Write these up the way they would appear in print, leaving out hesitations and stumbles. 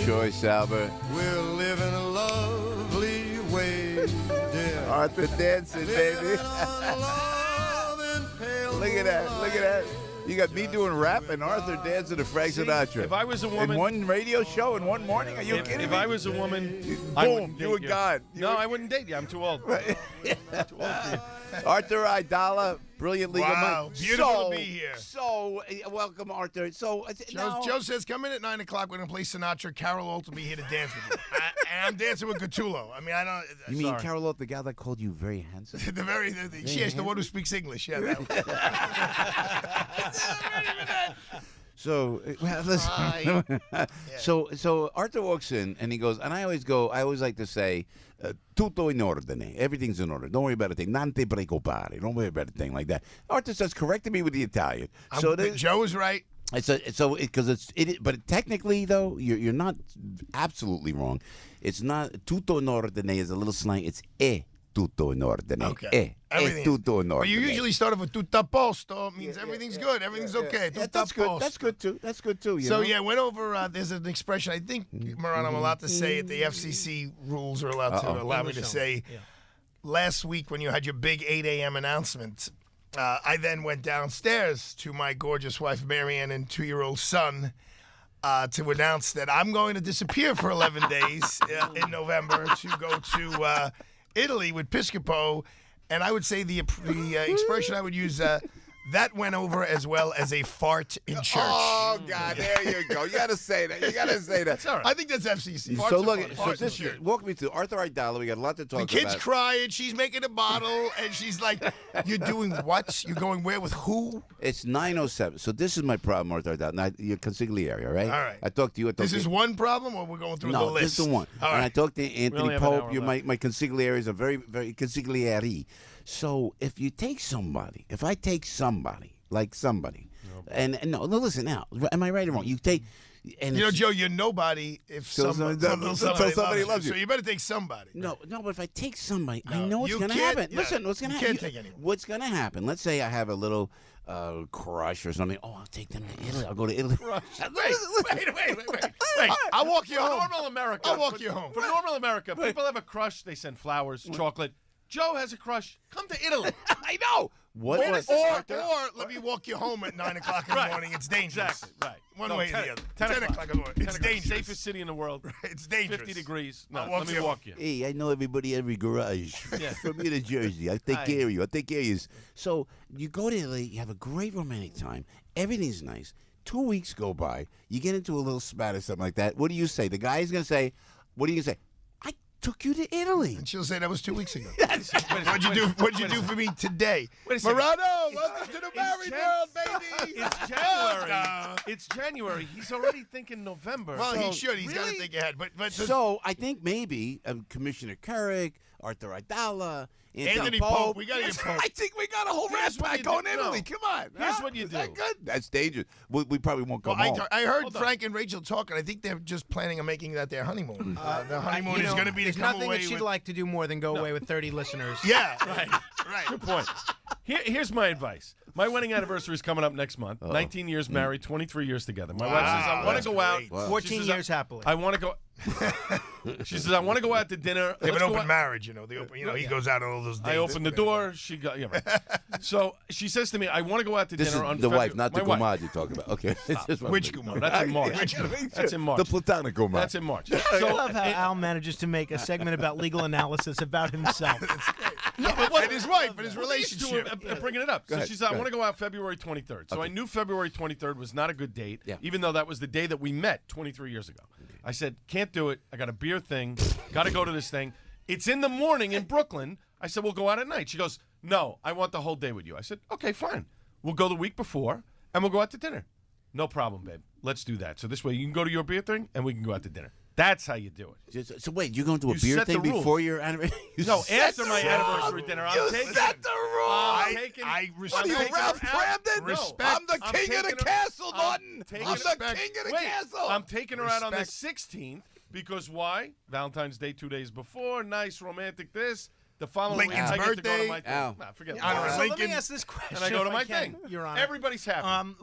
choice, Albert. We'll live in a lovely way, dear. Arthur dancing, baby. Look at that. Look at that. You got me doing rap and Arthur dancing to Frank Sinatra. If I was a woman... In one radio show in one morning? Are you kidding me? If I was a woman... Boom, you were gone. I wouldn't date you. I'm too old. Right. I'm too old for you. Arthur Aidala, brilliant legal Wow, beautiful to be here. So, welcome, Arthur. So, Joe says, come in at 9 o'clock. We're going to play Sinatra. Carol Alt will be here to dance with you. And I'm dancing with Gattulo. I mean, I don't... You mean Carol Alt, the gal that called you very handsome? Yes, the one who speaks English. Yeah, that So, well, listen. So Arthur walks in and he goes, and I always like to say, tutto in ordine. Everything's in order. Don't worry about a thing. Non te preoccupare. Don't worry about a thing like that. Arthur starts correcting me with the Italian. Joe is right. But technically though, you're not absolutely wrong. It's not tutto in ordine is a little slang. It's tutto in ordine. Okay. Tutto in ordine. But you usually start off with tutto a posto. Means everything's good. Everything's okay. That's good. That's good too. That's good too. You know? Went over. There's an expression. I think, Moran, I'm allowed to say it. The FCC rules are allowed to allow me to say. Yeah. Last week when you had your big 8 a.m. announcement, I then went downstairs to my gorgeous wife Marianne and 2-year-old son to announce that I'm going to disappear for 11 days in November to go to Italy with Piscopo, and I would say the expression I would use, that went over as well as a fart in church. Oh, God, there you go. You got to say that. That's all right. I think that's FCC. So look, walk me through Arthur Aidala. We got a lot to talk about. The kid's crying. She's making a bottle, and she's like, "You're doing what? You're going where with who?" It's 9:07. So this is my problem, Arthur Aidala. Now, you're Consigliere, right? All right. I talked to you. This is one problem, or we're going through the list? No, just the one. All right. And I talked to Anthony Pope. You're my Consigliere is a very, very Consigliere. So if you take somebody, if I take somebody, like somebody, and no, listen now, am I right or wrong? You take, and Joe, you're nobody if somebody loves you. So you better take somebody. No, but if I take somebody, I know what's going to happen. Yeah, listen, what's going to happen? You can't take anyone. What's going to happen? Let's say I have a little crush or something. Oh, I'll take them to Italy. I'll go to Italy. Wait. I'll walk you home. Normal America. I'll walk you home. For normal America, people have a crush. They send flowers, chocolate. Joe has a crush. Come to Italy. I know. Or let me walk you home at 9 o'clock in the morning. It's dangerous. Exactly. Right. One way or the other. 10 o'clock in the morning. It's dangerous. Safest city in the world. Right. It's dangerous. 50 degrees. No, let me walk you. Hey, I know everybody, every garage. From here to Jersey. I'll take care of you. I'll take care of you. So you go to Italy. You have a great romantic time. Everything's nice. 2 weeks go by. You get into a little spat or something like that. What do you say? The guy's going to say, what are you going to say? Took you to Italy. And she'll say that was 2 weeks ago. What'd you do for me today? Morano, welcome to the married world, baby. It's January. It's January. He's already thinking November. Well, he should. He's got to think ahead. But so I think maybe Commissioner Carrick, Arthur Aidala, Anthony Pope. We got to get Pope. I think we got a whole rat pack going to Italy. Come on. Here's what you do. Is that good? That's dangerous. We probably won't come home. I heard Frank and Rachel talking. I think they're just planning on making that their honeymoon. The honeymoon is going to be to come away. There's nothing that she'd like to do more than go away with 30 listeners. Yeah. Right. Good point. Here's my advice. My wedding anniversary is coming up next month. 19 years married, 23 years together. My wife says, I want to go out. 14 years happily. I want to go. She says, I want to go out to dinner. They have an open marriage, They open, he goes out on all those dates. I open the door. She got, right. So she says to me, I want to go out to dinner on the wife, not the Gumad you're talking about. Okay. Which Gumad? That's in March. That's in March. The platonic Gumad. That's in March. I love how Al manages to make a segment about legal analysis about himself. And his wife and his relationship. Bringing it up. So she said, I want to go out February 23rd. So I knew February 23rd was not a good date, even though that was the day that we met 23 years ago. I said, can't do it. I got a beer thing. Got to go to this thing. It's in the morning in Brooklyn. I said, we'll go out at night. She goes, no, I want the whole day with you. I said, okay, fine. We'll go the week before, and we'll go out to dinner. No problem, babe. Let's do that. So this way you can go to your beer thing, and we can go out to dinner. That's how you do it. So wait, you're going to a beer thing before your anniversary? No, after my anniversary dinner. I'm taking set the rules. I respect. What are you, Ralph Cramden? Respect. I'm the king of the castle, Norton. I'm the king of the castle. I'm taking her out on the 16th because why? Valentine's Day 2 days before. Nice romantic this. The following Lincoln's week, I get to go to birthday. my thing. Al. Nah, forget Honor that. So Lincoln. let me ask this question. And I go to if my can, thing. Your Honor. Everybody's happy.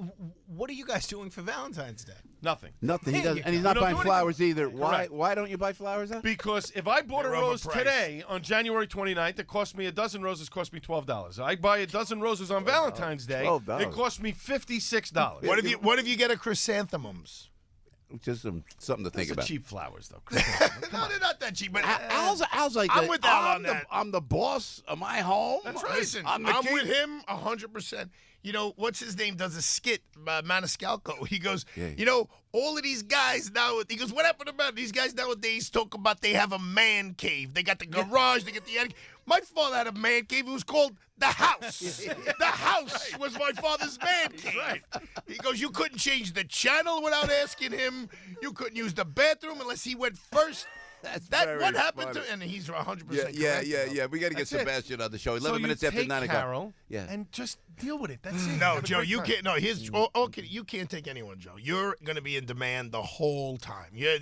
What are you guys doing for Valentine's Day? Nothing. Nothing. He There doesn't, you and he's go. not We don't buying do flowers either. Correct. Why don't you buy flowers? Huh? Because if I bought a They're rose overpriced. today on January 29th, it cost me a dozen roses. Cost me $12. I buy a dozen roses on Valentine's Day. $12. It cost me $56. What if you get a chrysanthemums? Just something to think Those are about. cheap flowers, though. No, they're not that cheap. But Al's like, I'm with Al on that. I'm the boss of my home. That's right. Listen, I'm I'm, the king. with him 100%. You know, what's his name does a skit, Maniscalco. He goes, you know, all of these guys now, he goes, what happened about these guys nowadays talk about they have a man cave. They got the garage, they got the attic. My father had a man cave. It was called the house. The house was my father's man cave. Right. He goes, you couldn't change the channel without asking him. You couldn't use the bathroom unless he went first. Very What happened funny. to? And he's 100% Yeah, correct. yeah. We got to get That's it. Sebastian on the show. 11 So you minutes after take 9 o'clock. Carol Yeah. and just deal with it. That's it. No, Have a Joe, great you time. can't. No, okay, you can't take anyone, Joe. You're going to be in demand the whole time. Yeah.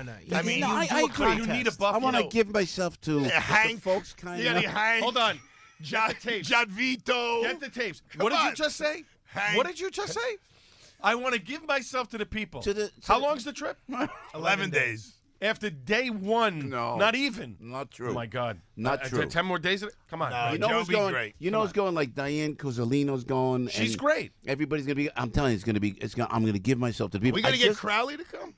No. I mean, I you do a agree. You need a contest. buff. I want you to know. give myself to Hank, the folks kind you of. got Hank. Hold on. John, Get the tapes. John Vito. Get the tapes. Come What did on. you just say? Hank. What did you just say? I want to give myself to the people. How long's the trip? 11 days. After day one. No. Not even. Not true. Oh, my God. Not true. 10 more days of it? Come on. No, You know Joe who's be going? great. You know who's going? Like Diane Cozzolino's going. She's and great. Everybody's gonna be. I'm telling you, it's gonna be. I'm gonna give myself to the people. We got to I get just- Crowley to come.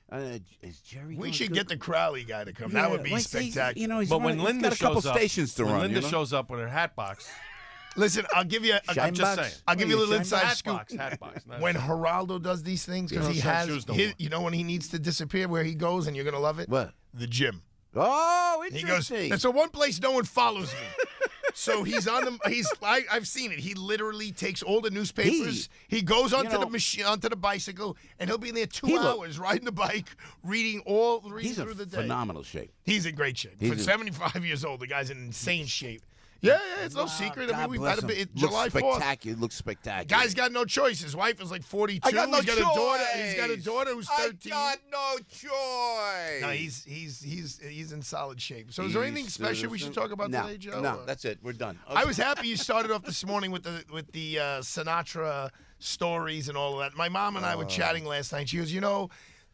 Is Jerry? We going should to- get the Crowley guy to come. Yeah, That would be like, he's- spectacular. You know, he's But when running- he's Linda got a couple shows up, stations to when run. Linda you know? shows up with her hat box. Listen, I'll give you. Shine just box? saying. I'll give you a little inside Hat scoop. box. Hat box. not- When Geraldo does these things, because Yeah. he Don't sell has, shoes no his, more. you know, when he needs to disappear, where he goes, and you're gonna love it. What? The gym. Oh, He goes. interesting. That's the one place no one follows me. So he's on the. I've seen it. He literally takes all the newspapers. He goes onto the machine, onto the bicycle, and he'll be in there 2 hours riding the bike, reading He's through in the day. phenomenal shape. He's in great shape. For He's 75 years old, the guy's in insane shape. Yeah, it's no secret. I mean, we've bless got to be him. it's July 4th. Spectacular. Looks spectacular. Guy's got no choice. His wife is like 42. I got no He's got a daughter. choice. He's got a daughter who's 13. I got no choice. No, he's in solid shape. So, is there anything special we should talk about no, today, Joe? No, that's it. We're done. I was happy you started off this morning with the Sinatra stories and all of that. My mom and I were chatting last night. She goes, you know,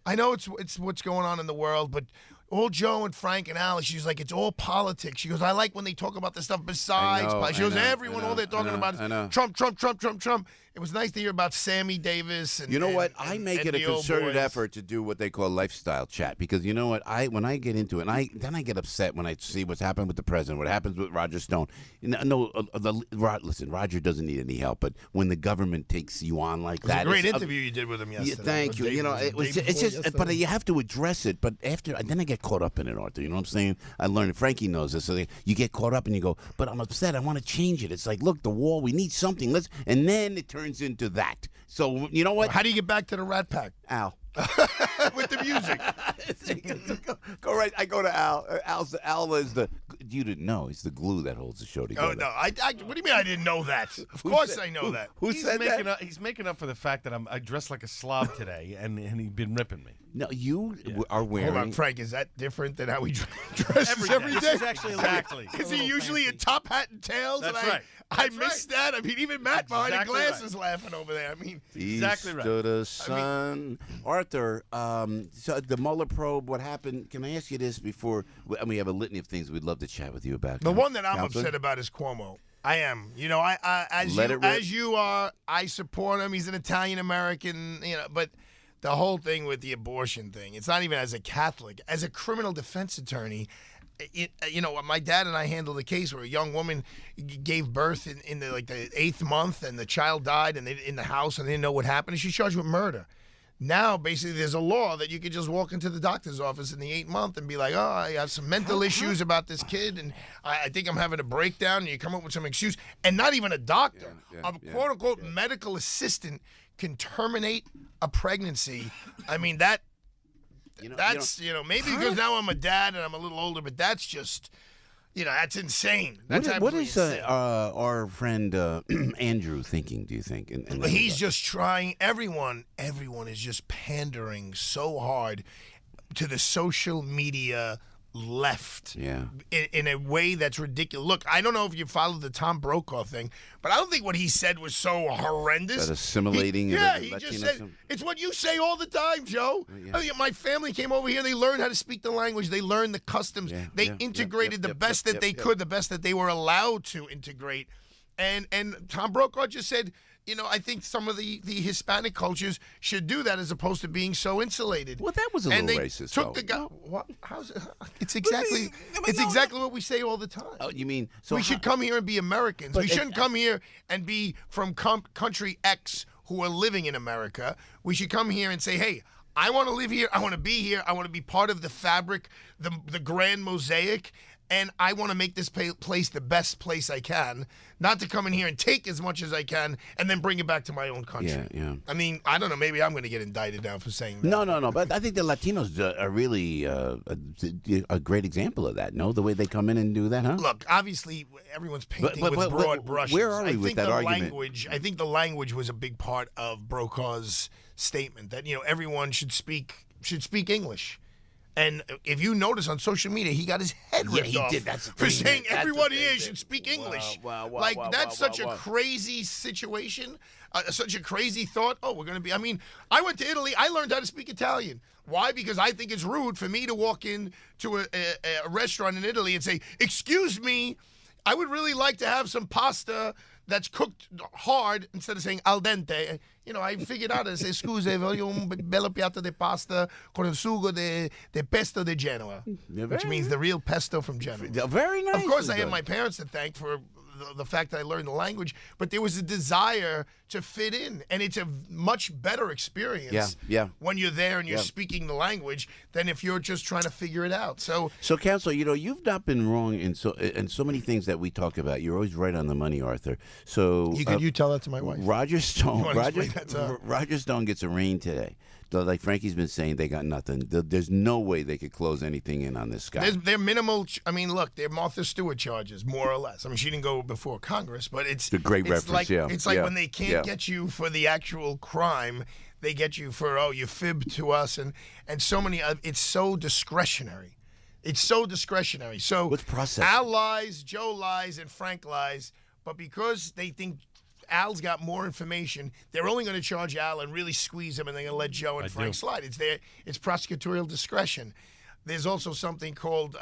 I know it's what's going on in the world, but all Joe and Frank and Alice, she's like, it's all politics. She goes, I like when they talk about the stuff besides. She goes, everyone, all they're talking about is Trump, Trump, Trump, Trump, Trump. It was nice to hear about Sammy Davis. And, you know what? and- I make and it a the old concerted boys. effort to do what they call lifestyle chat because you know what? When I get into it, and then I get upset when I see what's happened with the president, what happens with Roger Stone. Listen, Roger doesn't need any help, but when the government takes you on like It was that, a great it's- interview you did with him Yeah, yesterday. thank you. You know, it's just, but you have to address it. But then I get caught up in it, Arthur. You know what I'm saying? I learned. Frankie knows this. So you get caught up and you go, but I'm upset. I want to change it. It's like, look, the wall. We need something. And then it turns into that. So you know what? How do you get back to the Rat Pack? Al. With the music. Go right. I go to Al. Al is the. You didn't know. He's the glue that holds the show together. Oh, no. What do you mean I didn't know that? Of course I know that. Who He's said making that? up, he's making up for the fact that I dressed like a slob today, and he's been ripping me. No, you are wearing. Hold on, Frank. Is that different than how we dress every day? This is actually Exactly. Is he usually a top hat and tails? That's and right. I That's missed that. I mean, even Matt behind the Exactly glasses laughing over there. I mean, Exactly right. East to the sun. Arthur, so the Mueller probe, what happened? Can I ask you this before? We have a litany of things we'd love to chat with you about. the one that I'm Counselor? upset about is Cuomo. I am. You know, as you are, I support him. He's an Italian American. You know, but the whole thing with the abortion thing, it's not even as a Catholic, as a criminal defense attorney. You know, my dad and I handled a case where a young woman gave birth in the 8th month, and the child died, and in the house, and they didn't know what happened, and she's charged with murder. Now, basically, there's a law that you could just walk into the doctor's office in the 8th month and be like, oh, I have some mental issues about this kid, and I think I'm having a breakdown, and you come up with some excuse, and not even a doctor, a quote-unquote medical assistant can terminate a pregnancy. I mean, maybe because now I'm a dad and I'm a little older, but that's just, that's insane. That's What is insane. our friend Andrew thinking, do you think? He's just trying. Everyone is just pandering so hard to the social media left Yeah. in a way that's ridiculous. Look, I don't know if you followed the Tom Brokaw thing, but I don't think what he said was so horrendous. That assimilating. He just said, it's what you say all the time, Joe. Yeah. I mean, my family came over here. They learned how to speak the language. They learned the customs. They integrated the best that they could, the best that they were allowed to integrate. And Tom Brokaw just said, I think some of the Hispanic cultures should do that as opposed to being so insulated. Well, that was a little racist. Took the guy. What? How's it? It's exactly. Exactly what we say all the time. Oh, you mean we should come here and be Americans? We shouldn't come here and be from country X who are living in America. We should come here and say, hey, I want to live here. I want to be here. I want to be part of the fabric, the grand mosaic. And I want to make this place the best place I can, not to come in here and take as much as I can and then bring it back to my own country. Yeah. I mean, I don't know. Maybe I'm going to get indicted now for saying that. No. But I think the Latinos are really a great example of that. No, the way they come in and do that, huh? Look, obviously, everyone's painting with broad brushes. Where are we with that argument? I think the language was a big part of Brokaw's statement that everyone should speak English. And if you notice on social media, he got his head ripped off for saying everyone here should speak English. That's such a crazy situation, such a crazy thought. Oh, we're going to be. I mean, I went to Italy. I learned how to speak Italian. Why? Because I think it's rude for me to walk into a restaurant in Italy and say, "Excuse me, I would really like to have some pasta that's cooked hard," instead of saying al dente. I figured out to say, "Scusi, voglio un bello piatto di pasta con il sugo de pesto di Genoa," which means the real pesto from Genoa. Very nice. Of course, I have my parents to thank for the fact that I learned the language, but there was a desire to fit in, and it's a much better experience when you're there and you're speaking the language than if you're just trying to figure it out. So Counsel, you've not been wrong in so many things that we talk about. You're always right on the money, Arthur. So you tell that to my wife. Roger Stone gets a reign today. Like Frankie's been saying, they got nothing. There's no way they could close anything in on this guy. They're minimal. Look, they're Martha Stewart charges, more or less. I mean, she didn't go before Congress, but it's a great reference. It's like when they can't get you for the actual crime, they get you for you fibbed to us, and so many. It's so discretionary. It's so discretionary. So Al lies, Joe lies, and Frank lies, but because they think Al's got more information, they're only going to charge Al and really squeeze him, and they're going to let Joe and Frank slide. It's prosecutorial discretion. There's also something called,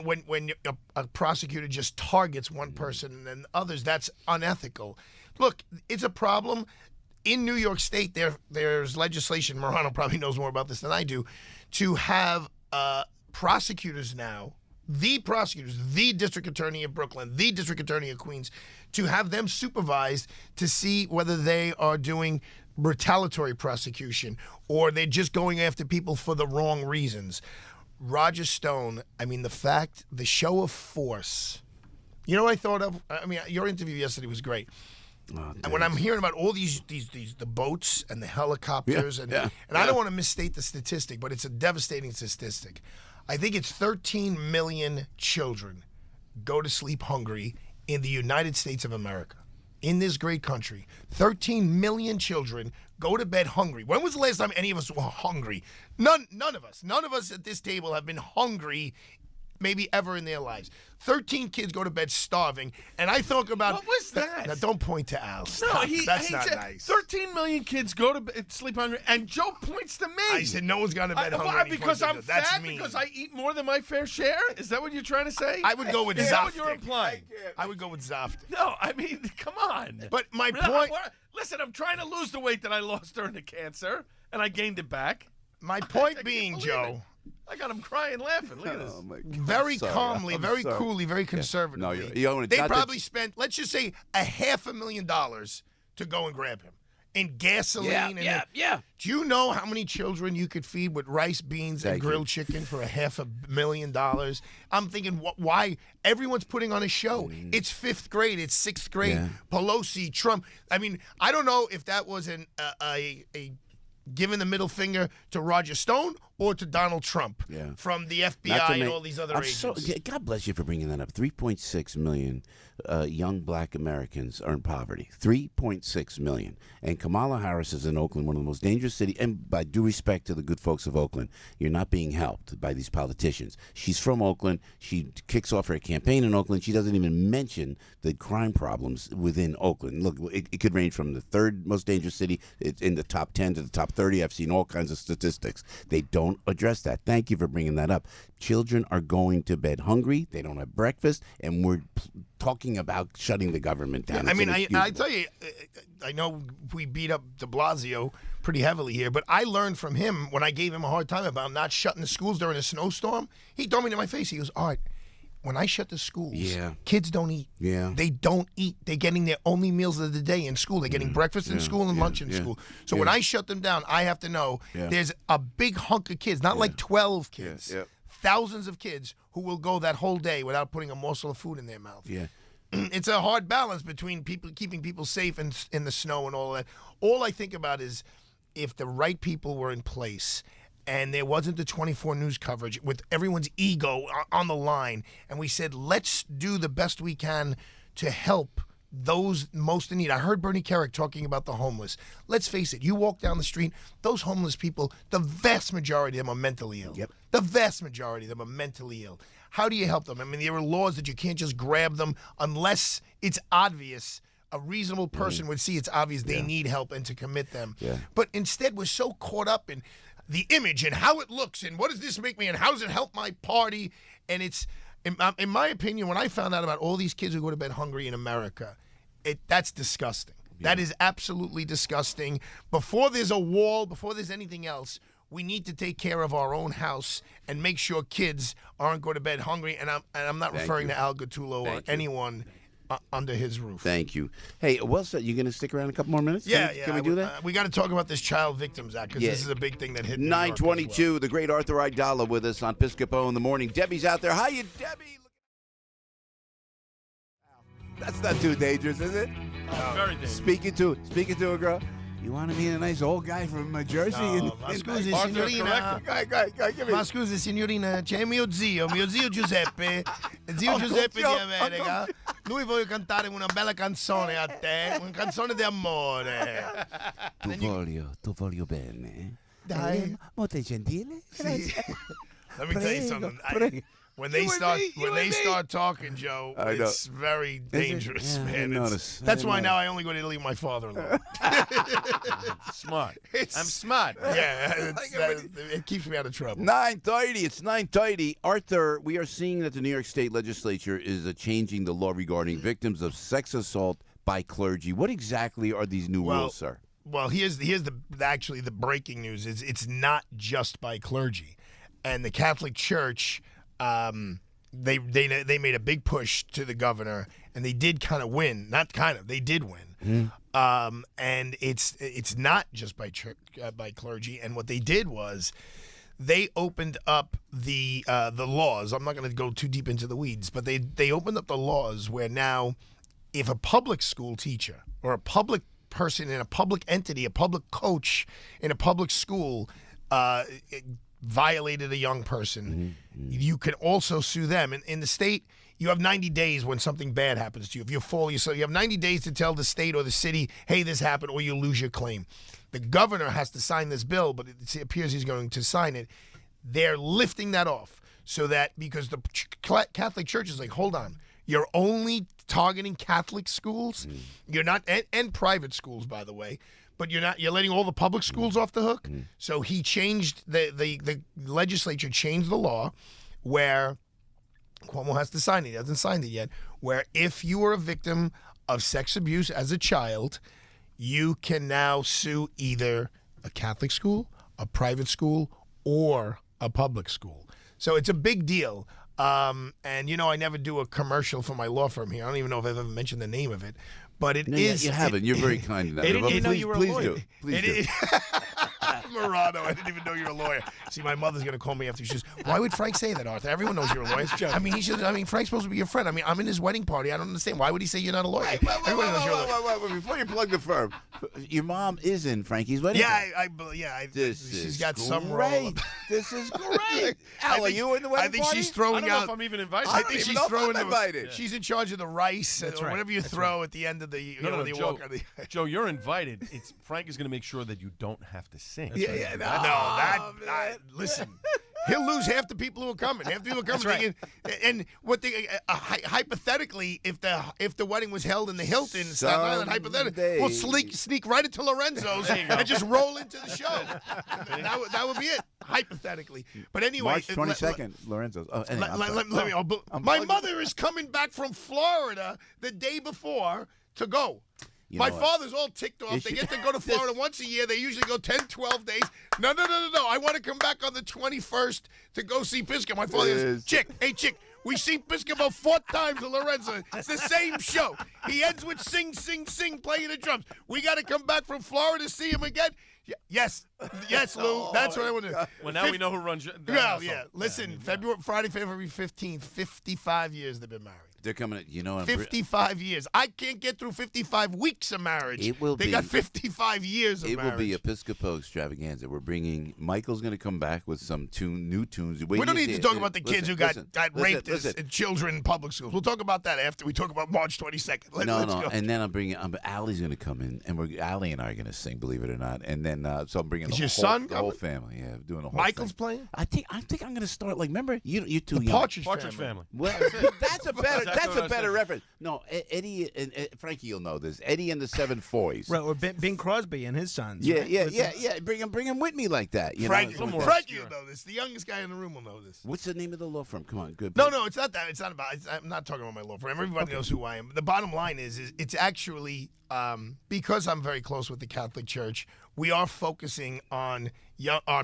when a prosecutor just targets one person and then others, that's unethical. Look, it's a problem. In New York State, there's legislation, Morano probably knows more about this than I do, to have prosecutors now, the prosecutors, the district attorney of Brooklyn, the district attorney of Queens, to have them supervised to see whether they are doing retaliatory prosecution or they're just going after people for the wrong reasons. Roger Stone, the show of force. You know what I thought of? Your interview yesterday was great. And when I'm hearing about all the boats and the helicopters, and I don't want to misstate the statistic, but it's a devastating statistic. I think it's 13 million children go to sleep hungry in the United States of America. In this great country, 13 million children go to bed hungry. When was the last time any of us were hungry? None of us. None of us at this table have been hungry maybe ever in their lives. 13 kids go to bed starving, and I talk about... What was that? Now, don't point to Al. No, that's not nice. 13 million kids go to bed, sleep hungry, and Joe points to me. I said no one's gone to bed hungry. Why? Because I'm that's fat? mean. Because I eat more than my fair share? Is that what you're trying to say? I would go with Zaftig. Is that what you're implying? I would go with Zaftig. No, come on. But my point... Listen, I'm trying to lose the weight that I lost during the cancer, and I gained it back. My point being, Joe... I got him crying, laughing. Look at this. Oh very calmly, very coolly, very conservatively. No, they probably spent, let's just say, $500,000 to go and grab him. In gasoline. Do you know how many children you could feed with rice, beans, and grilled chicken for $500,000? I'm thinking, why? Everyone's putting on a show. It's 5th grade. It's 6th grade. Yeah. Pelosi, Trump. I don't know if that was a giving the middle finger to Roger Stone or to Donald Trump from the FBI and all these other agents. God bless you for bringing that up. 3.6 million young black Americans are in poverty. 3.6 million. And Kamala Harris is in Oakland, one of the most dangerous cities. And by due respect to the good folks of Oakland, you're not being helped by these politicians. She's from Oakland. She kicks off her campaign in Oakland. She doesn't even mention the crime problems within Oakland. Look, it could range from the third most dangerous city in the top 10 to the top 30. I've seen all kinds of statistics. They don't address that. Thank you for bringing that up. Children are going to bed hungry. They don't have breakfast, and we're talking about shutting the government down. Yeah, I mean, I tell you, I know we beat up de Blasio pretty heavily here, but I learned from him when I gave him a hard time about not shutting the schools during a snowstorm. He told me to my face, he goes, all right, when I shut the schools, kids don't eat. Yeah. They don't eat. They're getting their only meals of the day in school. They're getting breakfast in school and lunch in school. So when I shut them down, I have to know there's a big hunk of kids, not like 12 kids, thousands of kids who will go that whole day without putting a morsel of food in their mouth. Yeah. It's a hard balance between people keeping people safe in the snow and all that. All I think about is if the right people were in place and there wasn't the 24 news coverage with everyone's ego on the line, and we said, let's do the best we can to help those most in need. I heard Bernie Kerik talking about the homeless. Let's face it, you walk down the street, those homeless people, the vast majority of them are mentally ill. Yep. The vast majority of them are mentally ill. How do you help them? I mean, there are laws that you can't just grab them unless it's obvious. A reasonable person would see it's obvious they need help and to commit them. Yeah. But instead, we're so caught up in the image and how it looks and what does this make me and how does it help my party? And it's, in my opinion, when I found out about all these kids who go to bed hungry in America, that's disgusting. Yeah. That is absolutely disgusting. Before there's a wall, before there's anything else, we need to take care of our own house and make sure kids aren't going to bed hungry. And I'm not referring to Al Gattullo or anyone under his roof. Thank you. Hey, well said. You going to stick around a couple more minutes? Can we do that? We got to talk about this Child Victims Act because this is a big thing that hit 922, the great Arthur Aidala with us on Piscopo in the morning. Debbie's out there. Hiya, Debbie. That's not too dangerous, is it? Very dangerous. Speaking to a girl. You want to meet a nice old guy from Jersey? Ma scusi, signorina. Ma scusi, signorina, c'è mio zio Giuseppe. Zio Giuseppe di America. Lui voglio cantare una bella canzone a te, una canzone di amore. Tu voglio bene. Dai. Molto gentile. Sì. Let me tell you something. When they start talking, Joe, it's very dangerous, man. That's why now I only go to Italy with my father-in-law. Smart. I'm smart. Yeah, it keeps me out of trouble. 9:30. It's 9:30. Arthur, we are seeing that the New York State Legislature is changing the law regarding victims of sex assault by clergy. What exactly are these new rules, sir? Well, here's the breaking news. It's not just by clergy, and the Catholic Church. They made a big push to the governor, and they did kind of win. Not kind of, they did win. And it's not just by clergy. And what they did was they opened up the laws. I'm not going to go too deep into the weeds, but they opened up the laws where now, if a public school teacher or a public person in a public entity, a public coach in a public school, violated a young person, you can also sue them. In the state, you have 90 days when something bad happens to you. If you fall, you have 90 days to tell the state or the city, hey, this happened, or you lose your claim. The governor has to sign this bill, but it appears he's going to sign it. They're lifting that off so that, because the Catholic Church is like, hold on, you're only targeting Catholic schools? You're not, and private schools, by the way. But you're letting all the public schools off the hook. So he changed the legislature changed the law where Cuomo has to sign it. He hasn't signed it yet. Where if you were a victim of sex abuse as a child, you can now sue either a Catholic school, a private school, or a public school. So it's a big deal. And I never do a commercial for my law firm here. I don't even know if I've ever mentioned the name of it. But it is. You haven't. You're very kind enough. They didn't even know you were a Please lawyer. do. Please do. Morano, I didn't even know you're a lawyer. See, my mother's going to call me after. She says, why would Frank say that, Arthur? Everyone knows you're a lawyer. I mean, Frank's supposed to be your friend. I mean, I'm in his wedding party. I don't understand. Why would he say you're not a lawyer? Everyone knows you're a lawyer. Wait, before you plug the firm, your mom is in Frankie's wedding party. She's got some great. role. This is great. Al, are you in the wedding I think party? she's throwing I don't know out. if I'm even invited. I think she's throwing invited. She's in charge of the rice or whatever you throw at the end of the. No, the Joe, walk on the. Joe, you're invited. Frank is going to make sure that you don't have to sing. Listen. He'll lose half the people who are coming. Half the people are coming. And what they hypothetically, if the wedding was held in the Hilton, Staten Island, hypothetically, we'll sneak right into Lorenzo's and just roll into the show. That would be it, hypothetically. But anyway, March 22nd, Lorenzo's. Oh, anyway, my mother is coming back from Florida the day before to go. My father's all ticked off. They get to go to Florida once a year. They usually go 10, 12 days. No. I want to come back on the 21st to go see Piscopo. My father goes, Chick, we see Piscopo 4 times in Lorenzo. It's the same show. He ends with sing, playing the drums. We got to come back from Florida to see him again. Yes, Lou. That's what I want to do. Well, now we know who runs. Yeah. Listen, Friday, February 15th, 55 years they've been married. They're coming. 55 years. I can't get through 55 weeks of marriage. They got 55 years of marriage. It will be a Piscopo Stravaganza. We're bringing. Michael's going to come back with some new tunes. We don't need to talk about the kids who got raped as children in public schools. We'll talk about that after we talk about March 22nd. Let's go. And then I'm bringing. Allie's going to come in, and Allie and I are going to sing. Believe it or not. And then so I'm bringing the whole family. Yeah, doing a whole. Michael's thing. playing. I think I'm going to start. Like, remember you two. The Partridge Family. Well, that's a better. That's a better reference. No, Eddie and Frankie, you'll know this. Eddie and the Seven Foys. Right, or Bing Crosby and his sons. Yeah, right? yeah. Bring him with me like that. Frankie will know this. The youngest guy in the room will know this. What's the name of the law firm? Come on, good. No, it's not that. It's not about. I'm not talking about my law firm. Everybody knows who I am. The bottom line is it's actually because I'm very close with the Catholic Church. We are focusing on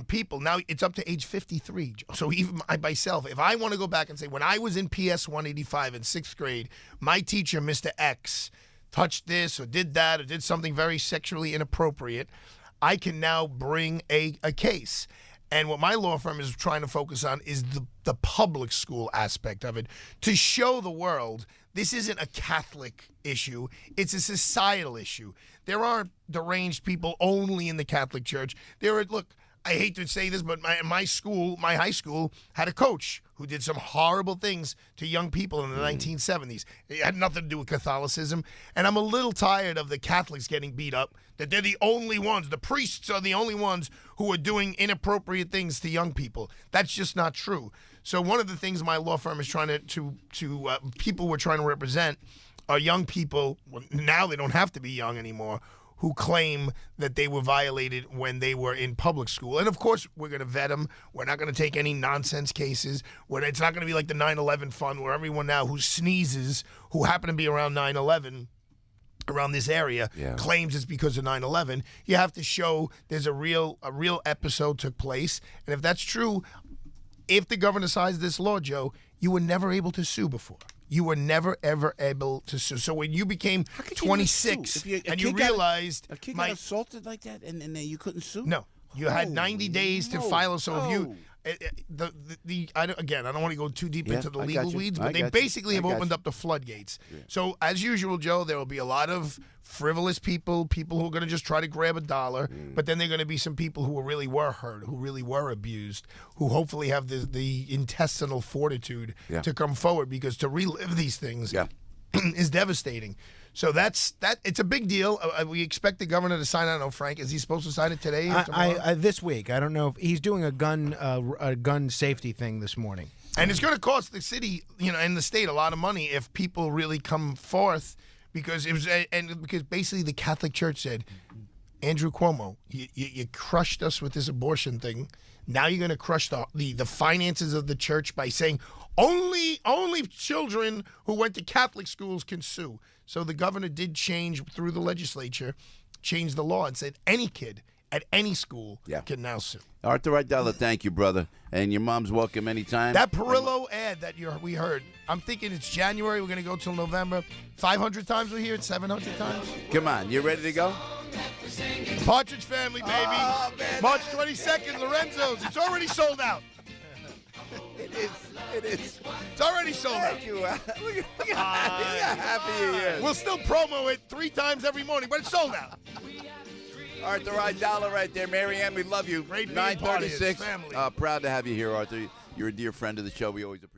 people. Now it's up to age 53. So even myself, if I want to go back and say, when I was in PS 185 in 6th grade, my teacher, Mr. X, touched this or did that or did something very sexually inappropriate, I can now bring a case. And what my law firm is trying to focus on is the public school aspect of it, to show the world this isn't a Catholic issue. It's a societal issue. There aren't deranged people only in the Catholic Church. Look, I hate to say this, but my high school, had a coach who did some horrible things to young people in the 1970s. It had nothing to do with Catholicism. And I'm a little tired of the Catholics getting beat up, that they're the only ones. The priests are the only ones who are doing inappropriate things to young people. That's just not true. So one of the things my law firm is trying to people we're trying to represent are young people. Now they don't have to be young anymore, who claim that they were violated when they were in public school. And, of course, we're going to vet them. We're not going to take any nonsense cases. It's not going to be like the 9/11 fund where everyone now who sneezes, who happen to be around 9/11, around this area, claims it's because of 9/11. You have to show there's a real episode took place. And if that's true, if the governor signs this law, Joe, you were never able to sue before. You were never, ever able to sue. So when you became 26 and you realized... A kid got assaulted like that and then you couldn't sue? No. You had 90 days to file. So if you... I don't want to go too deep into the legal weeds, but they basically have opened up the floodgates. Yeah. So as usual, Joe, there will be a lot of frivolous people who are going to just try to grab $1, but then there are going to be some people who really were hurt, who really were abused, who hopefully have the intestinal fortitude to come forward, because to relive these things is devastating. So that's that. It's a big deal. We expect the governor to sign. I don't know, Frank. Is he supposed to sign it today? Or this week. I don't know if he's doing a gun safety thing this morning. And it's going to cost the city, and the state a lot of money if people really come forth, because because basically the Catholic Church said, Andrew Cuomo, you crushed us with this abortion thing. Now you're going to crush the finances of the church by saying only children who went to Catholic schools can sue. So the governor did change through the legislature, changed the law and said any kid at any school Yeah. can now sue. Arthur Aidala, thank you, brother. And your mom's welcome anytime. That Perillo ad that we heard, I'm thinking it's January. We're going to go till November. 500 times we'll hear it, 700 times. Come on, you ready to go? Partridge Family, baby. Oh, man. March 22nd, Lorenzo's. It's already sold out. It is. It is. It's already sold out. Thank you. Look how happy he is. We'll still promo it 3 times every morning, but it's sold out. Arthur Aidala right there. Mary Ann, we love you. Great being part of his 9:36. family. Proud to have you here, Arthur. You're a dear friend of the show. We always appreciate